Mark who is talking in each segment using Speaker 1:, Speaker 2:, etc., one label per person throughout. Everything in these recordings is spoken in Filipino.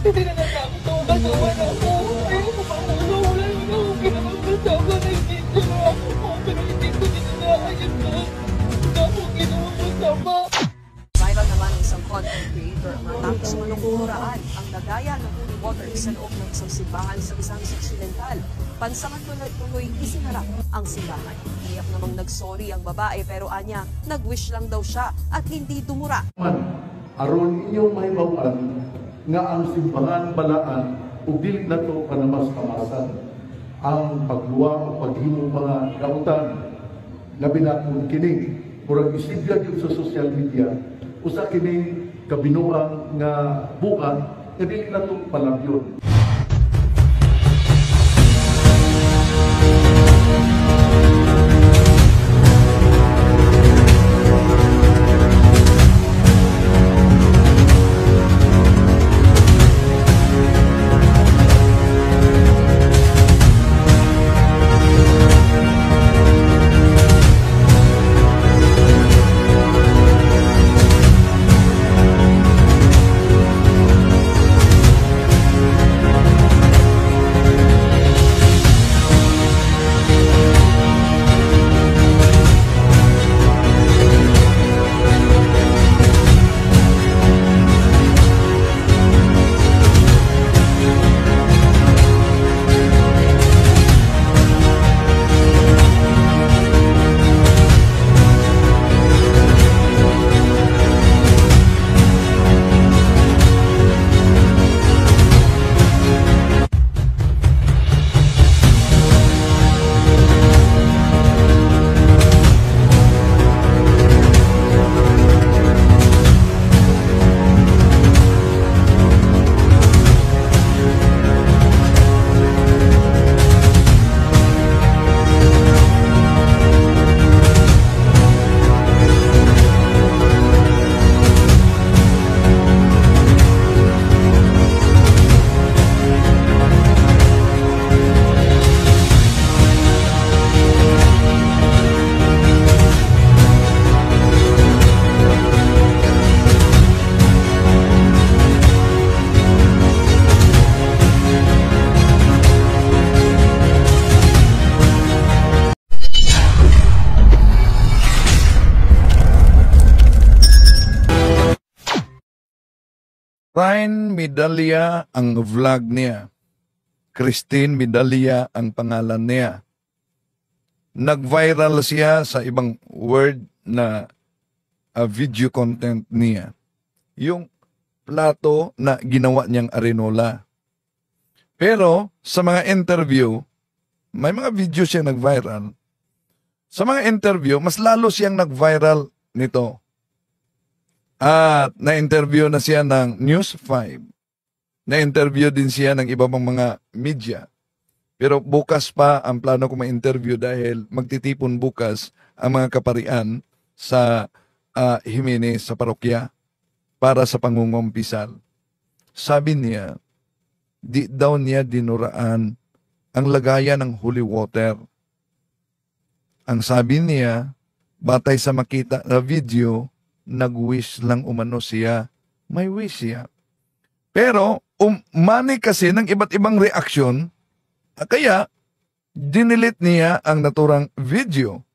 Speaker 1: Kasi natatakot ako kasama na ako. Ayaw ko makulo. Wala naman ako kinakasama na hindi sila ako. Pero hindi ko dinanaan na ako ginawa masama.
Speaker 2: Viral naman ang isang content creator ang matapos manungkuraan ang lagayan ng holy water sa loob ng isang simbahan sa Misamis Occidental. Pansamantala-tuloy isinara ang simbahan. Iyak namang nagsorry ang babae pero anya, nag-wish lang daw siya at hindi dumura.
Speaker 3: Aron inyong mahibawan nga ang simbahan balaan ug dili nato kanamas kamasan ang pagluwa o paghimo mga kautan labi na kung kini murag isigya gyud sa social media usa kini kabinuang nga bukat nga dili nato palabyon.
Speaker 4: Ryan Medalla ang vlog niya. Christine Medalla ang pangalan niya. Nag-viral siya sa ibang word na video content niya. Yung plato na ginawa niyang arenola. Pero sa mga interview, may mga video siya nag-viral. Sa mga interview, mas lalo siyang nag-viral nito. At na-interview na siya ng News 5. Na-interview din siya ng iba pang mga media. Pero bukas pa ang plano ko ma-interview dahil magtitipon bukas ang mga kaparian sa Jimenez sa parokya para sa pangungumpisal. Sabi niya, di daw niya dinuraan ang lagayan ng holy water. Ang sabi niya, batay sa makita na video, nag-wish lang umano siya. May wish siya. Pero, umani kasi ng iba't ibang reaksyon, kaya, dinilit niya ang naturang video.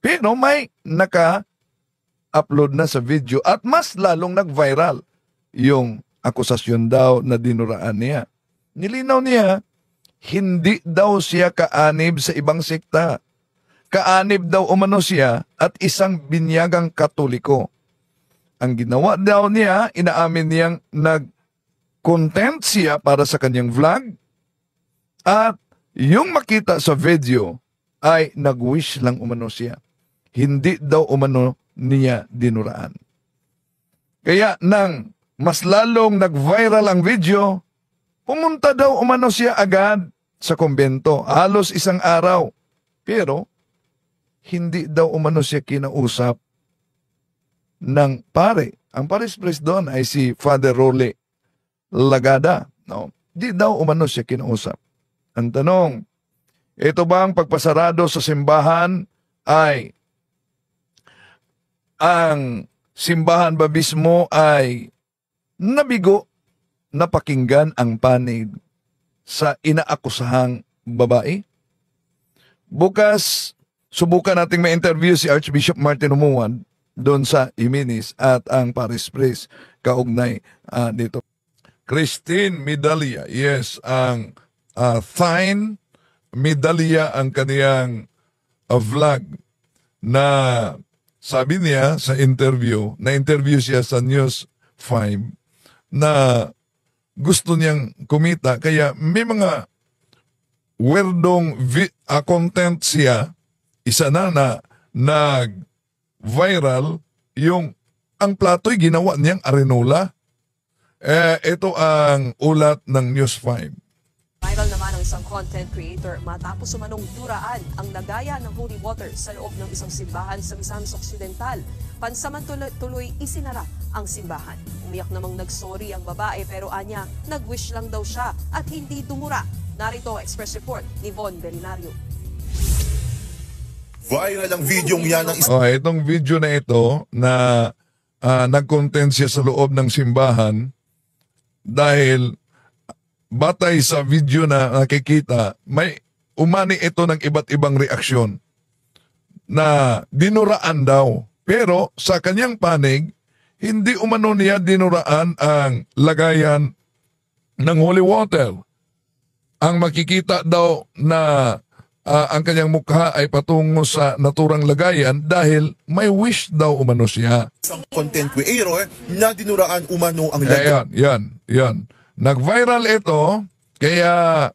Speaker 4: Pero may naka-upload na sa video at mas lalong nag-viral yung akusasyon daw na dinuraan niya. Nilinaw niya, hindi daw siya kaanib sa ibang sekta. Kaanib daw umano siya at isang binyagang Katoliko. Ang ginawa daw niya, inaamin niyang nag-content siya para sa kanyang vlog at yung makita sa video ay nag-wish lang umano siya. Hindi daw umano niya dinuraan. Kaya nang mas lalong nag-viral ang video, pumunta daw umano siya agad sa kumbento, halos isang araw. Pero hindi daw umano siya kinausap ng pare. Ang pares pres doon ay si Father Role Lagada. No? Di daw umano siya kinausap. Ang tanong, ito bang pagpasarado sa simbahan ay ang simbahan ba mismo ay nabigo napakinggan ang panig sa inaakusahang babae? Bukas, subukan nating ma-interview si Archbishop Martin Umuan doon sa Iminis at ang Paris Priest kaugnay dito. Christine Medalla, yes, ang Thine Medalla ang kaniyang vlog na sabi niya sa interview, na-interview siya sa News 5 na gusto niyang kumita kaya may mga weirdong content siya, isa na nag-viral yung ang plato'y ginawa niyang arenola. Ito ang ulat ng News 5.
Speaker 2: Viral naman ang isang content creator matapos umanong duraan ang lagayan ng holy water sa loob ng isang simbahan sa Misamis Occidental. Pansamantuloy isinara ang simbahan. Umiyak namang nagsorry ang babae pero anya, nag-wish lang daw siya at hindi dumura. Narito ang express report ni Von Belinario.
Speaker 5: Viral ang video yan ng
Speaker 4: Itong video na ito na nag-content siya sa loob ng simbahan dahil batay sa video na nakikita, may umani ito ng iba't ibang reaksyon na dinuraan daw. Pero sa kanyang panig, hindi umano niya dinuraan ang lagayan ng holy water. Ang makikita daw na ang kanyang mukha ay patungo sa naturang lagayan dahil may wish daw umano siya.
Speaker 5: Isang content creator na dinuraan umano ang lagayan.
Speaker 4: Yan. Nag-viral ito, kaya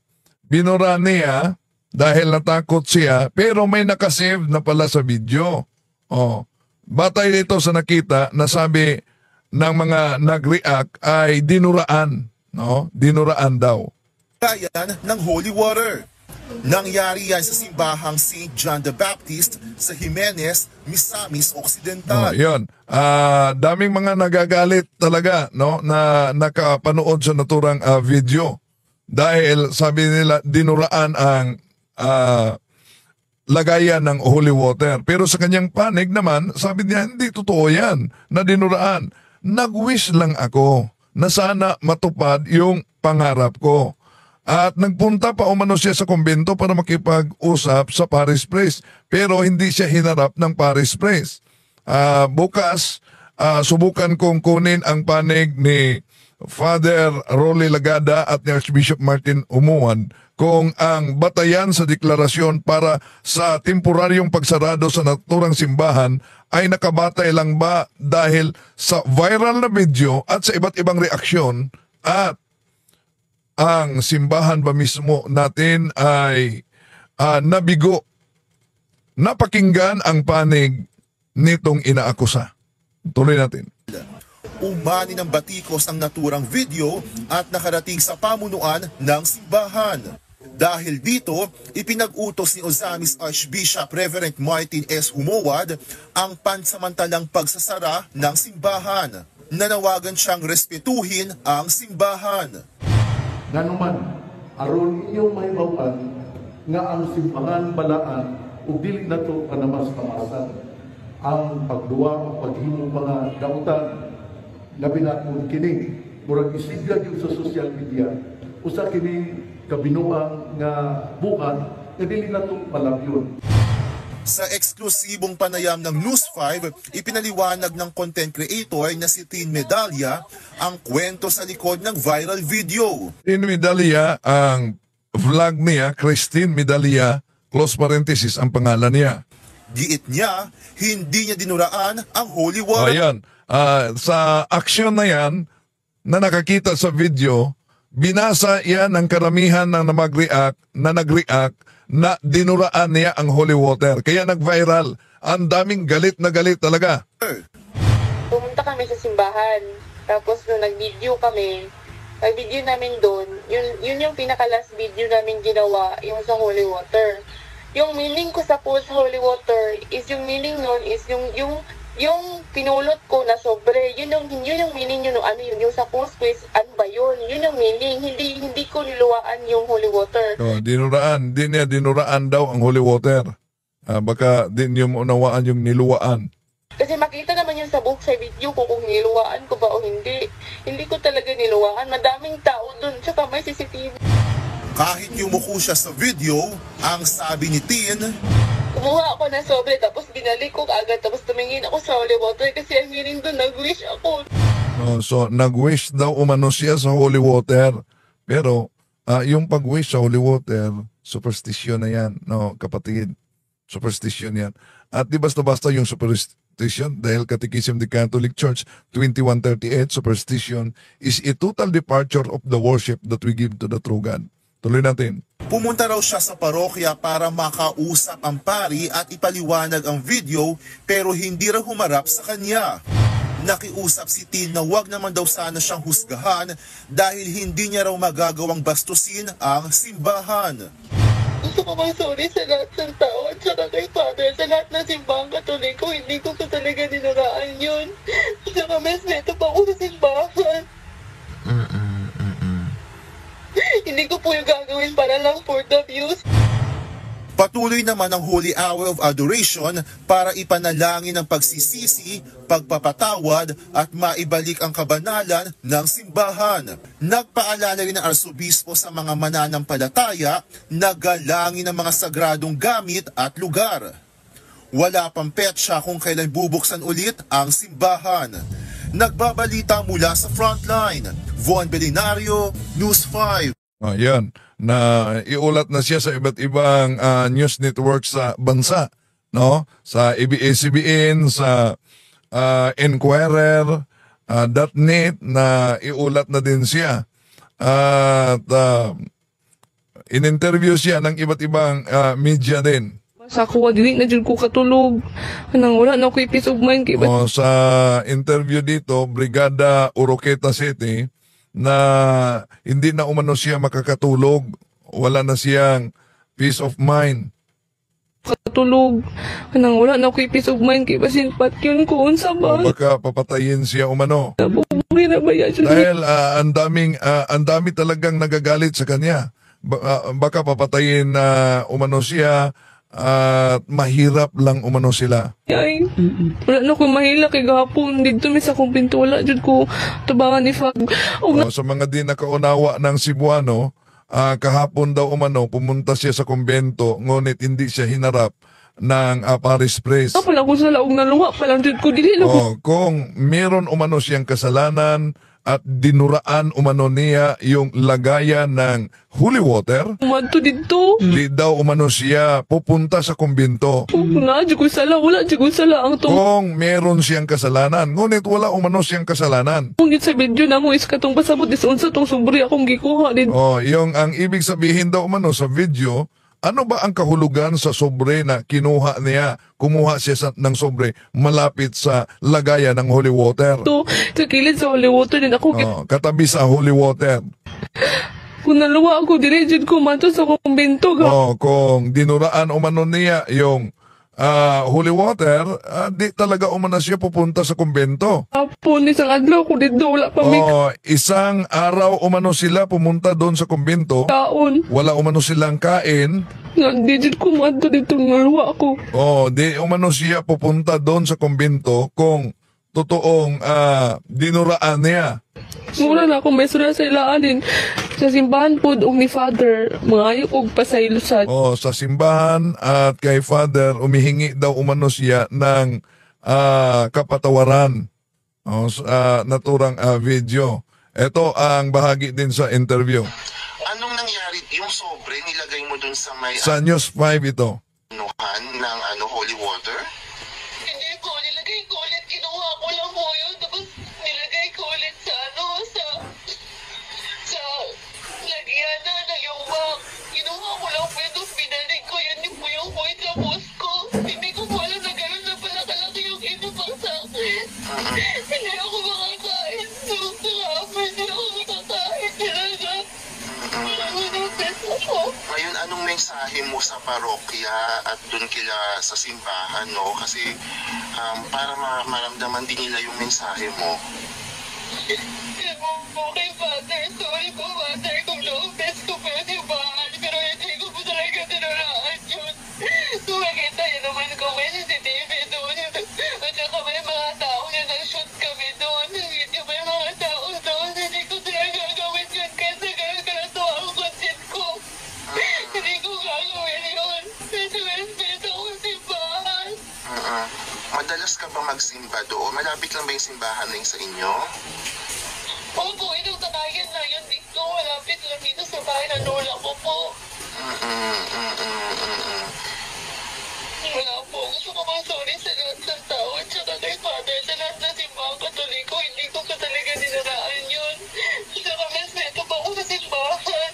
Speaker 4: binura niya dahil natakot siya, pero may nakasave na pala sa video. Batay dito sa nakita na sabi ng mga nag-react ay dinuraan. Dinuraan daw.
Speaker 5: Lagayan ng holy water. Nangyari yan sa simbahang St. John the Baptist sa Jimenez, Misamis Occidental.
Speaker 4: Yun. Daming mga nagagalit talaga na nakapanood sa naturang video. Dahil sabi nila dinuraan ang lagayan ng holy water. Pero sa kanyang panig naman, sabi niya hindi totoo yan na dinuraan. Nag-wish lang ako na sana matupad yung pangarap ko. At nagpunta pa umano siya sa kumbento para makipag-usap sa Paris Priest. Pero hindi siya hinarap ng Paris Priest. Bukas, subukan kong kunin ang panig ni Father Rolly Lagada at ni Archbishop Martin Umuan kung ang batayan sa deklarasyon para sa temporaryong pagsarado sa naturang simbahan ay nakabatay lang ba dahil sa viral na video at sa iba't ibang reaksyon at ang simbahan ba mismo natin ay nabigo. Napakinggan ang panig nitong inaakusa. Tuloy natin.
Speaker 5: Umani ng batikos ang naturang video at nakarating sa pamunuan ng simbahan. Dahil dito, ipinag-utos ni Ozamis Archbishop Reverend Martin S. Umuad ang pansamantalang pagsasara ng simbahan. Nanawagan siyang respetuhin ang simbahan.
Speaker 3: Nganuman, aron inyong mahibawan nga ang simbahan balaan ug dili nato kanamas kamasan ang pagduwa o paghimo mga dautan labi na kung kini murag isigla gyud sa social media usa kini kabinuang nga bukan nga dili nato malabyon.
Speaker 5: Sa eksklusibong panayam ng News 5, ipinaliwanag ng content creator na si Tin Medalla ang kwento sa likod ng viral video.
Speaker 4: Tin Medalla, ang vlog niya, Christine Medalla, close parenthesis ang pangalan niya.
Speaker 5: Giit niya, hindi niya dinuraan ang holy water.
Speaker 4: Ayan, sa aksyon na yan, na nakakita sa video, binasa yan ng karamihan ng nag-react na dinuraan niya ang holy water. Kaya nag-viral. Ang daming galit na galit talaga.
Speaker 1: Pumunta kami sa simbahan. Tapos nung nag-video kami, nag-video namin doon, yun yung pinaka-last video namin ginawa, yung sa holy water. Yung meaning ko sa post holy water is yung meaning nun is yung pinulot ko na sobre, yun yung meaning yun, ano yun, yung sa post quiz, ano ba yun? Yun yung meaning, hindi ko niluwaan yung holy water.
Speaker 4: Dinuraan, di niya dinuraan daw ang holy water. Baka din niyo maunawaan yung niluwaan.
Speaker 1: Kasi makita naman naman yung sabog sa video ko kung niluwaan ko ba o hindi. Hindi ko talaga niluwaan. Madaming tao dun, tsaka may CCTV.
Speaker 5: Kahit yumuko siya sa video, ang sabi ni Tin,
Speaker 1: Kumuha ako ng sobre, tapos binalik ko agad, tapos tumingin ako sa holy water kasi ang meaning dun, nag-wish ako.
Speaker 4: So, nag-wish daw umano siya sa holy water. Pero, yung pag-wish sa holy water, superstition na yan, no, kapatid. Superstition yan. At di basta-basta yung superstition, dahil Catechism of the Catholic Church 2138, superstition is a total departure of the worship that we give to the true God. Tuloy natin.
Speaker 5: pumunta raw siya sa parokya para makausap ang pari at ipaliwanag ang video pero hindi raw humarap sa kanya. Nakiusap si Tin na wag naman daw sana siyang husgahan dahil hindi niya raw magagawang bastusin ang simbahan.
Speaker 1: Gusto ko sorry sa lahat ng tao at saka kay Father, sa lahat ng simbahang Katoliko, hindi ko talaga dinaraan yun. At saka mas neto pa ako sa simbahan. Hindi ko po yung gagawin para lang for the views.
Speaker 5: Patuloy naman ang Holy Hour of Adoration para ipanalangin ang pagsisisi, pagpapatawad at maibalik ang kabanalan ng simbahan. Nagpaalala rin ang arsobispo sa mga mananampalataya na galangin ang mga sagradong gamit at lugar. Wala pang petsa kung kailan bubuksan ulit ang simbahan. Nagbabalita mula sa Frontline, Von Belinario, News 5.
Speaker 4: Yan, na iulat na siya sa iba't ibang news network sa bansa, no? Sa ABS-CBN, sa Enquirer, .net, na iulat na din siya. At in-interview siya ng iba't ibang media din.
Speaker 6: Sa ako, dili na dyan ko katulog. Anang wala na ako peace of mind.
Speaker 4: Sa interview dito, Brigada Oroqueta City, na hindi na umano siya makakatulog. Wala na siyang peace of mind.
Speaker 6: Katulog. Anang wala na ako peace of mind. Kaya basin pat yun ko unsa ba?
Speaker 4: Baka papatayin siya umano.
Speaker 6: Nabubuhay na ba yan?
Speaker 4: Dahil ang dami talagang nagagalit sa kanya. Baka papatayin na umano siya at mahirap lang umano sila.
Speaker 6: Ay, wala na ko mahila kay gahapon. Dito mi sa kong pinto. Wala dyan ko tabangan ni Fag.
Speaker 4: Sa mga di nakaunawa ng Cebuano, kahapon daw umano pumunta siya sa kumbento ngunit hindi siya hinarap ng Paris Press.
Speaker 6: Pala ko sa laog na luwa. Palang dyan ko dili na ko.
Speaker 4: Kung meron umano siyang kasalanan at dinuraan umano niya yung lagayan ng holy water,
Speaker 6: Umadto dito.
Speaker 4: di daw umano siya pupunta sa kumbento.
Speaker 6: Wala dyan ko sala. Wala dyan ko sala. Ang to.
Speaker 4: Kung meron siyang kasalanan, ngunit wala umano siyang kasalanan.
Speaker 6: Kung sa video na mo is katong pasabot is unsa tong sobre akong gikuha din.
Speaker 4: Yung ang ibig sabihin daw umano sa video, ano ba ang kahulugan sa sobre na kinuha niya? Kumuha siya ng sobre malapit sa lagayan ng holy water.
Speaker 6: To, sa kilid sa holy water din ako.
Speaker 4: Katabi sa holy water.
Speaker 6: Kung naluwa ako, direjid ko manto sa kumbento.
Speaker 4: Kung dinuraan umano niya yung holy water, di talaga umano siya pupunta sa kumbento.
Speaker 6: Hapon, isang adlaw ko dito, wala pa may
Speaker 4: Isang araw umano sila pumunta doon sa kumbento.
Speaker 6: kaon.
Speaker 4: Wala umano silang kain.
Speaker 6: Digid ko manto dito, naluwa ako.
Speaker 4: Di umano siya pupunta doon sa kumbento kung totoong dinuraan niya.
Speaker 6: Mura na akong mesura sa ilaanin. Sa simbahan po, og ni Father, mga ayok og pasaylusan.
Speaker 4: Sa simbahan at kay Father, umihingi daw umano siya ng kapatawaran. Sa naturang video. Ito ang bahagi din sa interview.
Speaker 7: Anong nangyari? Yung sobre, nilagay mo dun sa may
Speaker 4: Sa News 5 ito.
Speaker 7: anuhan ng holy water?
Speaker 1: Hindi po, nilagay ko ulit, kinuha ko lang po yun, tapos nilagay ko ulit sa lagyan na ng yung bag. Kinuha ko lang po yun, tapos binalik ko, yun yung po yung point sa post ko. Hindi ko po alam na gano'n na pala kalaki yung inupang sa akin. Hindi ako makakain. Hindi ako makakain talaga.
Speaker 7: Ngayon, anong mensahe mo sa parokya at dun kila sa simbahan, no? Kasi para maramdaman din nila yung mensahe mo.
Speaker 1: Okay, Father. Sorry po, Father, kung na-offense ko pa yung simbahan. Pero hindi ko po talaga tinuraan yun. Kung makita yun naman ko may CCTV doon. At saka may mga tao
Speaker 7: madalas ka ba magsimba doon? Malapit lang ba yung simbahan na yung sa inyo?
Speaker 1: Opo, itong tatayan na yun dito. Malapit lang dito sa bahay na lola ko po. Wala po. Gusto ko sorry sa lahat ng tao at saka kay Father. Sa lahat ng simbahang Katoliko, hindi ko pa talaga dinaraan yun. Saka respeto pa ako sa simbahan.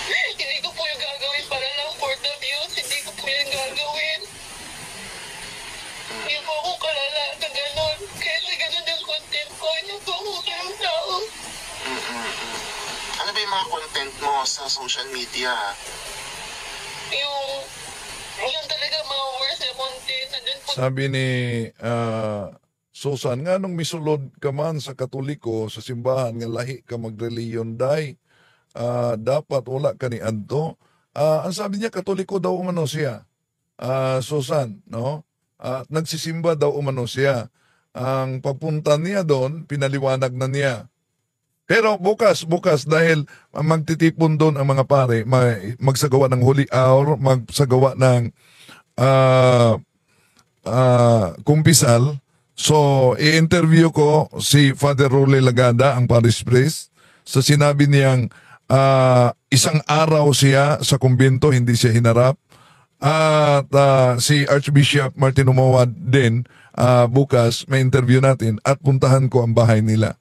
Speaker 1: Hindi ko po yung gagawin para lang for the views. Hindi ko po yung gagawin. Hindi po ako kalala na gano'n. Kaya sa gano'n yung content ko, hindi po ako kayong tao.
Speaker 7: Ano ba yung mga content mo sa social media?
Speaker 1: Yung talaga mga worst na content. Nandun po
Speaker 4: Sabi ni Susan, nga nung misulod ka man sa Katoliko, sa simbahan, nga lahi ka magreliyon day, dapat wala ka ni Anto. Ang sabi niya, Katoliko daw umano siya. Susan, no? Nagsisimba daw umano siya. Ang papunta niya doon, pinaliwanag na niya. Pero bukas dahil magtitipon doon ang mga pare, magsagawa ng holy hour, magsagawa ng kumpisal. So, i-interview ko si Father Rule Lagada, ang parish priest. So, sinabi niyang isang araw siya sa kumbento, hindi siya hinarap. At si Archbishop Martin Umawad din, bukas may interview natin at puntahan ko ang bahay nila.